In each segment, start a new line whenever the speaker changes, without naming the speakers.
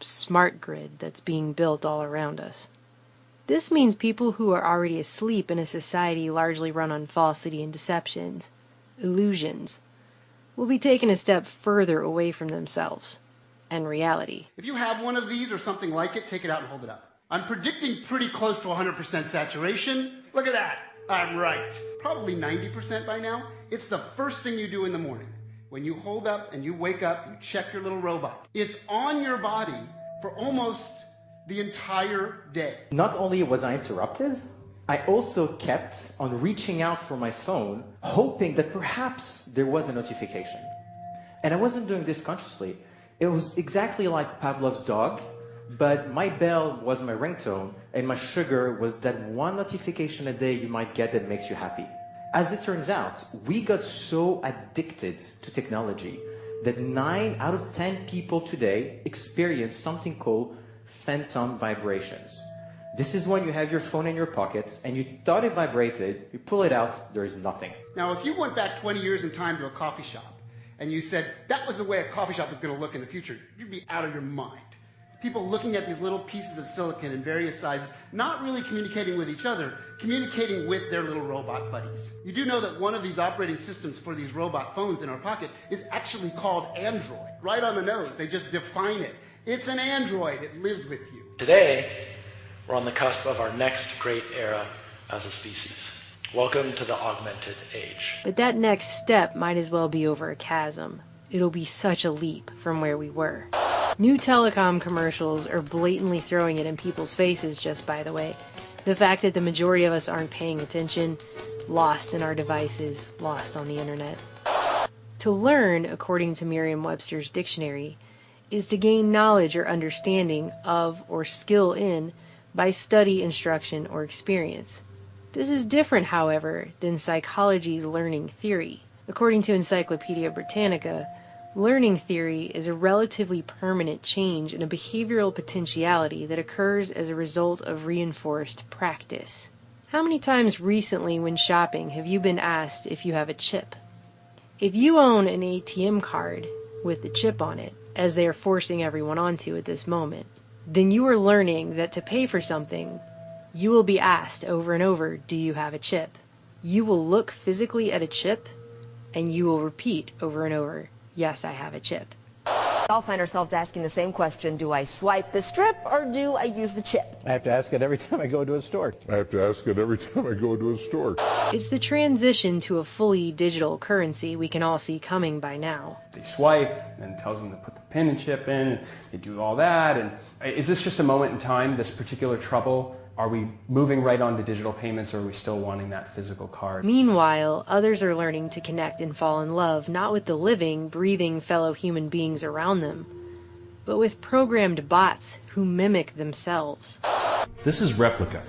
smart grid that's being built all around us. This means people who are already asleep in a society largely run on falsity and deceptions, illusions, will be taken a step further away from themselves and reality.
If you have one of these or something like it, take it out and hold it up. I'm predicting pretty close to 100% saturation. Look at that. I'm right. Probably 90% by now. It's the first thing you do in the morning. When you hold up and you wake up, you check your little robot. It's on your body for almost the entire day.
Not only was I interrupted, I also kept on reaching out for my phone, hoping that perhaps there was a notification. And I wasn't doing this consciously. It was exactly like Pavlov's dog, but my bell was my ringtone, and my sugar was that one notification a day you might get that makes you happy. As it turns out, we got so addicted to technology that 9 out of 10 people today experience something called phantom vibrations. This is when you have your phone in your pocket and you thought it vibrated, you pull it out, there is nothing.
Now, if you went back 20 years in time to a coffee shop and you said that was the way a coffee shop was going to look in the future, you'd be out of your mind. People looking at these little pieces of silicon in various sizes, not really communicating with each other, communicating with their little robot buddies. You do know that one of these operating systems for these robot phones in our pocket is actually called Android. Right on the nose, they just define it. It's an Android, it lives with you.
Today, we're on the cusp of our next great era as a species. Welcome to the augmented age.
But that next step might as well be over a chasm. It'll be such a leap from where we were. New telecom commercials are blatantly throwing it in people's faces, just by the way. The fact that the majority of us aren't paying attention, lost in our devices, lost on the internet. To learn, according to Merriam-Webster's dictionary, is to gain knowledge or understanding of or skill in by study, instruction, or experience. This is different, however, than psychology's learning theory. According to Encyclopedia Britannica, learning theory is a relatively permanent change in a behavioral potentiality that occurs as a result of reinforced practice. How many times recently when shopping have you been asked if you have a chip? If you own an ATM card with the chip on it, as they are forcing everyone onto at this moment, then you are learning that to pay for something, you will be asked over and over, do you have a chip? You will look physically at a chip, and you will repeat over and over, yes, I have a chip.
All find ourselves asking the same question, do I swipe the strip or do I use the chip?
I have to ask it every time I go to a store.
It's the transition to a fully digital currency we can all see coming by now.
They swipe, and it tells them to put the pin and chip in, and they do all that. And is this just a moment in time, this particular trouble? Are we moving right on to digital payments, or are we still wanting that physical card?
Meanwhile, others are learning to connect and fall in love, not with the living, breathing fellow human beings around them, but with programmed bots who mimic themselves.
This is Replica.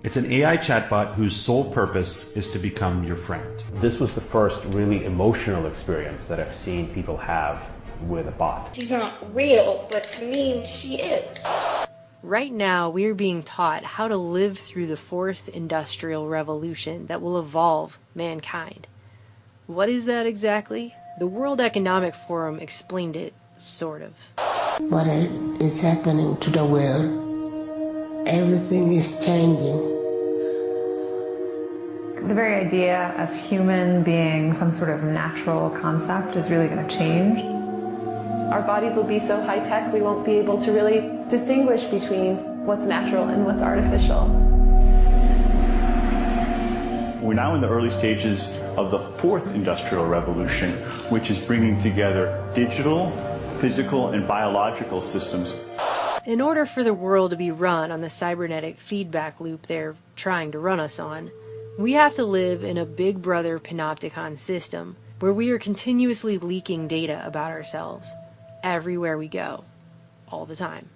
It's an AI chatbot whose sole purpose is to become your friend.
This was the first really emotional experience that I've seen people have with a bot.
She's not real, but to me, she is.
Right now, we are being taught how to live through the fourth industrial revolution that will evolve mankind. What is that exactly? The World Economic Forum explained it, sort of.
What is happening to the world? Everything is changing.
The very idea of human being some sort of natural concept is really going to change.
Our bodies will be so high-tech we won't be able to really distinguish between what's natural and what's artificial.
We're now in the early stages of the fourth industrial revolution, which is bringing together digital, physical, and biological systems.
In order for the world to be run on the cybernetic feedback loop they're trying to run us on, we have to live in a Big Brother panopticon system where we are continuously leaking data about ourselves everywhere we go, all the time.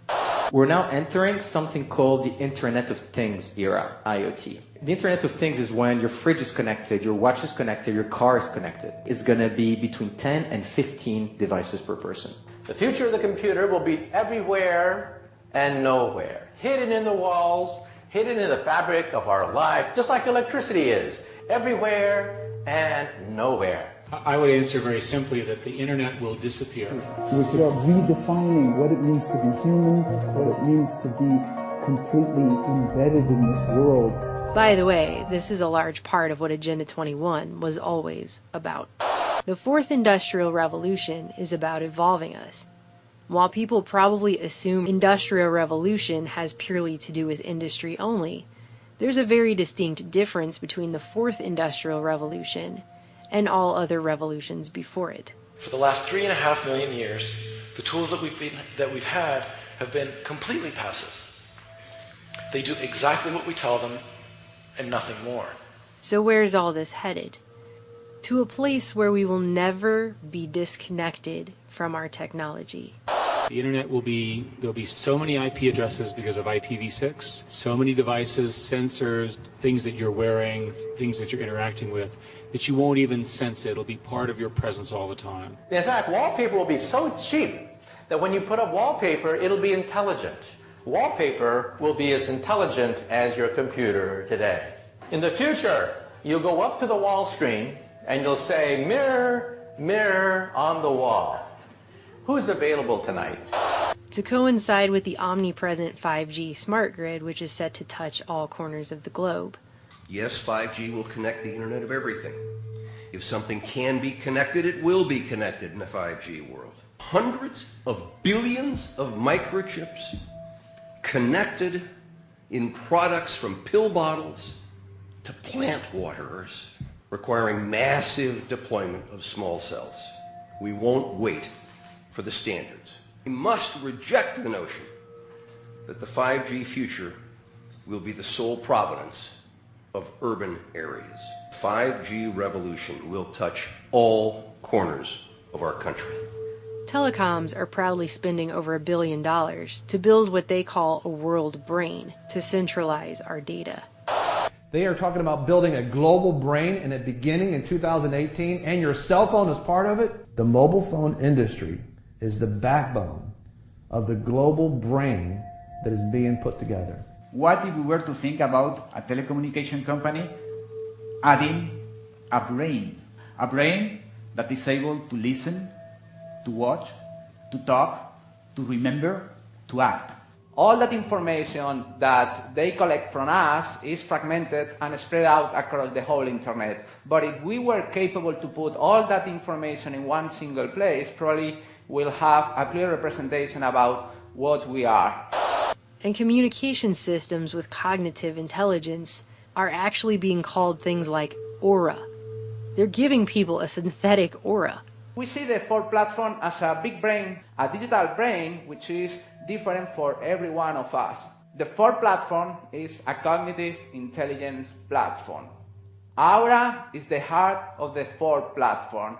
We're now entering something called the Internet of Things era, IoT. The Internet of Things is when your fridge is connected, your watch is connected, your car is connected. It's going to be between 10 and 15 devices per person.
The future of the computer will be everywhere and nowhere, hidden in the walls, hidden in the fabric of our life, just like electricity is, everywhere and nowhere.
I would answer very simply that the internet will disappear.
We are redefining what it means to be human, what it means to be completely embedded in this world.
By the way, this is a large part of what Agenda 21 was always about. The fourth industrial revolution is about evolving us. While people probably assume industrial revolution has purely to do with industry only, there's a very distinct difference between the fourth industrial revolution and all other revolutions before it.
For the last 3.5 million years, the tools that we've had have been completely passive. They do exactly what we tell them and nothing more.
So where's all this headed? To a place where we will never be disconnected from our technology.
The internet there'll be so many IP addresses because of IPv6, so many devices, sensors, things that you're wearing, things that you're interacting with, that you won't even sense it. It'll be part of your presence all the time.
In fact, wallpaper will be so cheap that when you put up wallpaper, it'll be intelligent. Wallpaper will be as intelligent as your computer today. In the future, you'll go up to the wall screen and you'll say, mirror, mirror on the wall. Who's available tonight?
To coincide with the omnipresent 5G smart grid, which is set to touch all corners of the globe.
Yes, 5G will connect the Internet of everything. If something can be connected, it will be connected in a 5G world. Hundreds of billions of microchips connected in products from pill bottles to plant waterers, requiring massive deployment of small cells. We won't wait for the standards. We must reject the notion that the 5G future will be the sole providence of urban areas. 5G revolution will touch all corners of our country.
Telecoms are proudly spending over $1 billion to build what they call a world brain to centralize our data.
They are talking about building a global brain and it beginning in 2018, and your cell phone is part of it. The mobile phone industry is the backbone of the global brain that is being put together.
What if we were to think about a telecommunication company adding a brain that is able to listen, to watch, to talk, to remember, to act?
All that information that they collect from us is fragmented and spread out across the whole internet. But if we were capable to put all that information in one single place, probably we'll have a clear representation about what we are.
And communication systems with cognitive intelligence are actually being called things like aura. They're giving people a synthetic aura.
We see the Ford platform as a big brain, a digital brain, which is different for every one of us. The Ford platform is a cognitive intelligence platform. Aura is the heart of the Ford platform.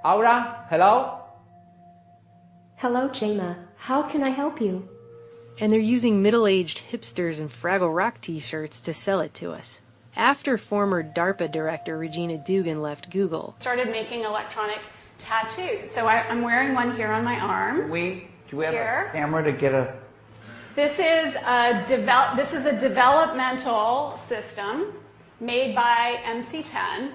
Aura, hello?
Hello, Jema. How can I help you?
And they're using middle-aged hipsters in Fraggle Rock t-shirts to sell it to us. After former DARPA director Regina Dugan left Google,
started making electronic tattoos. So I'm wearing one here on my arm.
Do we have a camera to get a...
This is a developmental system made by MC10,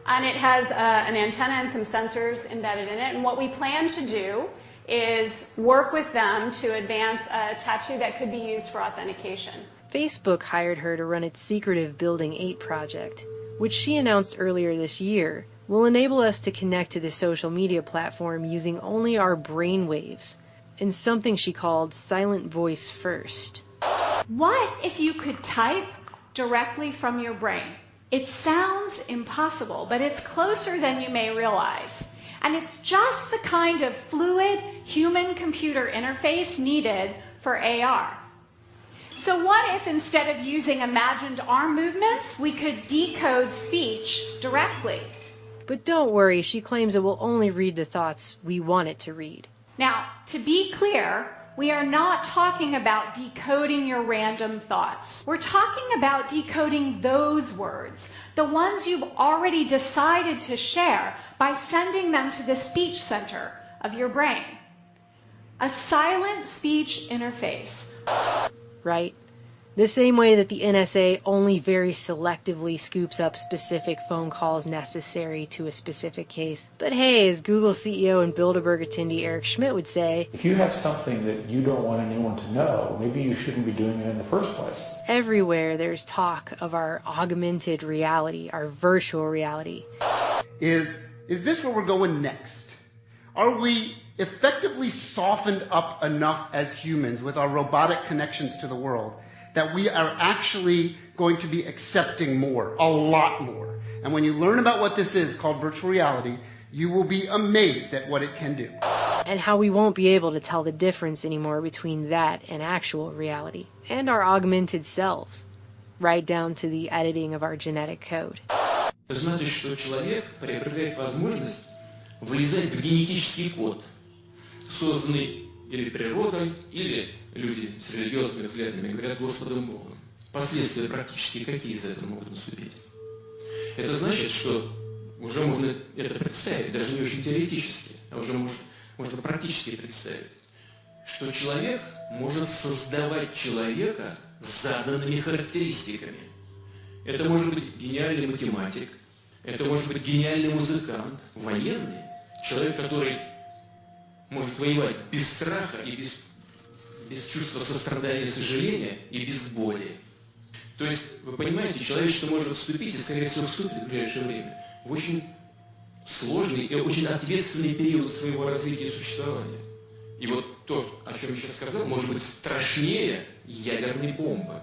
and it has an antenna and some sensors embedded in it. And what we plan to do is work with them to advance a tattoo that could be used for authentication.
Facebook hired her to run its secretive Building 8 project, which she announced earlier this year will enable us to connect to the social media platform using only our brain waves, in something she called silent voice first.
What if you could type directly from your brain? It sounds impossible, but it's closer than you may realize. And it's just the kind of fluid human-computer interface needed for AR. So what if instead of using imagined arm movements, we could decode speech directly?
But don't worry, she claims it will only read the thoughts we want it to read.
Now, to be clear, we are not talking about decoding your random thoughts. We're talking about decoding those words, the ones you've already decided to share, by sending them to the speech center of your brain. A silent speech interface.
Right? The same way that the NSA only very selectively scoops up specific phone calls necessary to a specific case. But hey, as Google CEO and Bilderberg attendee Eric Schmidt would say,
if you have something that you don't want anyone to know, maybe you shouldn't be doing it in the first place.
Everywhere there's talk of our augmented reality, our virtual reality.
Is this where we're going next? Are we effectively softened up enough as humans with our robotic connections to the world that we are actually going to be accepting more, a lot more? And when you learn about what this is called virtual reality, you will be amazed at what it can do.
And how we won't be able to tell the difference anymore between that and actual reality, and our augmented selves, right down to the editing of our genetic code.
Это значит, что человек приобретает возможность влезать в генетический код, созданный или природой, или люди с религиозными взглядами говорят Господом Богом. Последствия практически какие из этого могут наступить? Это значит, что уже можно это представить, даже не очень теоретически, а уже можно практически представить, что человек может создавать человека с заданными характеристиками. Это может быть гениальный математик, это может быть гениальный музыкант, военный, человек, который может воевать без страха и без чувства сострадания и сожаления и без боли. То есть, вы понимаете, человечество может вступить, и, скорее всего, вступит в ближайшее время, в очень сложный и очень ответственный период своего развития и существования. И вот то, о чем я сейчас сказал, может быть страшнее ядерной бомбы.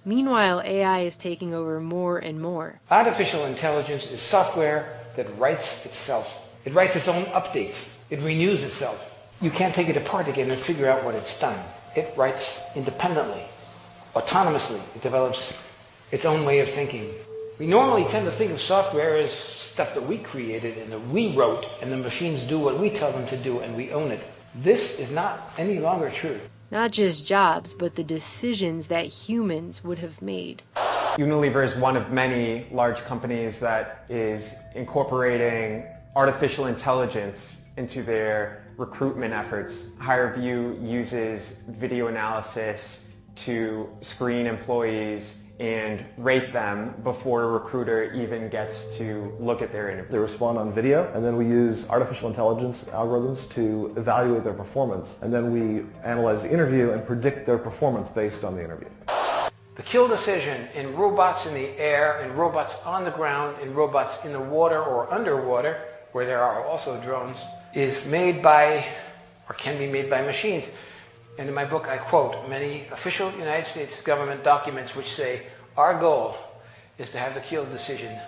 Meanwhile, AI is taking over more and more.
Artificial intelligence is software that writes itself. It writes its own updates. It renews itself. You can't take it apart again and figure out what it's done. It writes independently, autonomously. It develops its own way of thinking. We normally tend to think of software as stuff that we created and that we wrote, and the machines do what we tell them to do and we own it. This is not any longer true.
Not just jobs, but the decisions that humans would have made.
Unilever is one of many large companies that is incorporating artificial intelligence into their recruitment efforts. HireVue uses video analysis to screen employees and rate them before a recruiter even gets to look at their interview.
They respond on video, and then we use artificial intelligence algorithms to evaluate their performance, and then we analyze the interview and predict their performance based on the interview.
The kill decision in robots in the air, in robots on the ground, in robots in the water or underwater, where there are also drones, is made by, or can be made by machines. And in my book, I quote many official United States government documents which say, our goal is to have the kill decision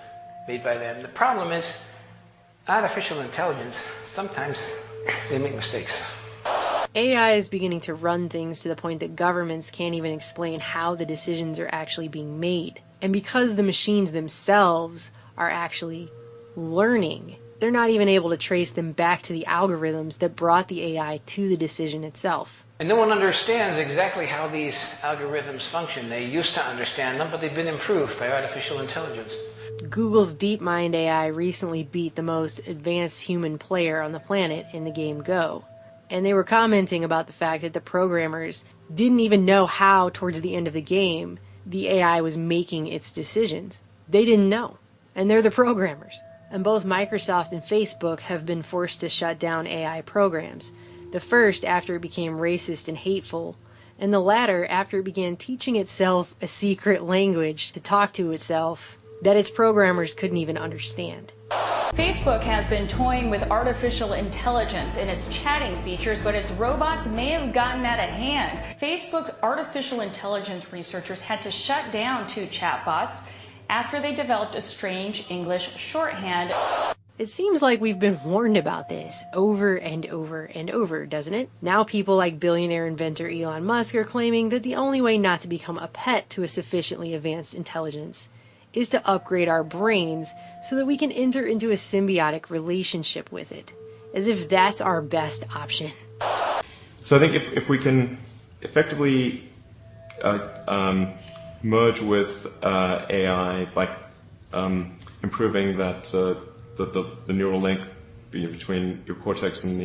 made by them. The problem is, artificial intelligence, sometimes they make mistakes.
AI is beginning to run things to the point that governments can't even explain how the decisions are actually being made. And because the machines themselves are actually learning, they're not even able to trace them back to the algorithms that brought the AI to the decision itself.
And no one understands exactly how these algorithms function. They used to understand them, but they've been improved by artificial intelligence.
Google's DeepMind AI recently beat the most advanced human player on the planet in the game Go. And they were commenting about the fact that the programmers didn't even know how, towards the end of the game, the AI was making its decisions. They didn't know. And they're the programmers. And both Microsoft and Facebook have been forced to shut down AI programs. The first after it became racist and hateful, and the latter after it began teaching itself a secret language to talk to itself that its programmers couldn't even understand.
Facebook has been toying with artificial intelligence in its chatting features, but its robots may have gotten out of hand. Facebook's artificial intelligence researchers had to shut down 2 chatbots after they developed a strange English shorthand.
It seems like we've been warned about this over and over and over, doesn't it? Now people like billionaire inventor Elon Musk are claiming that the only way not to become a pet to a sufficiently advanced intelligence is to upgrade our brains so that we can enter into a symbiotic relationship with it, as if that's our best option.
So I think if we can effectively merge with AI by improving that the neural link between your cortex and the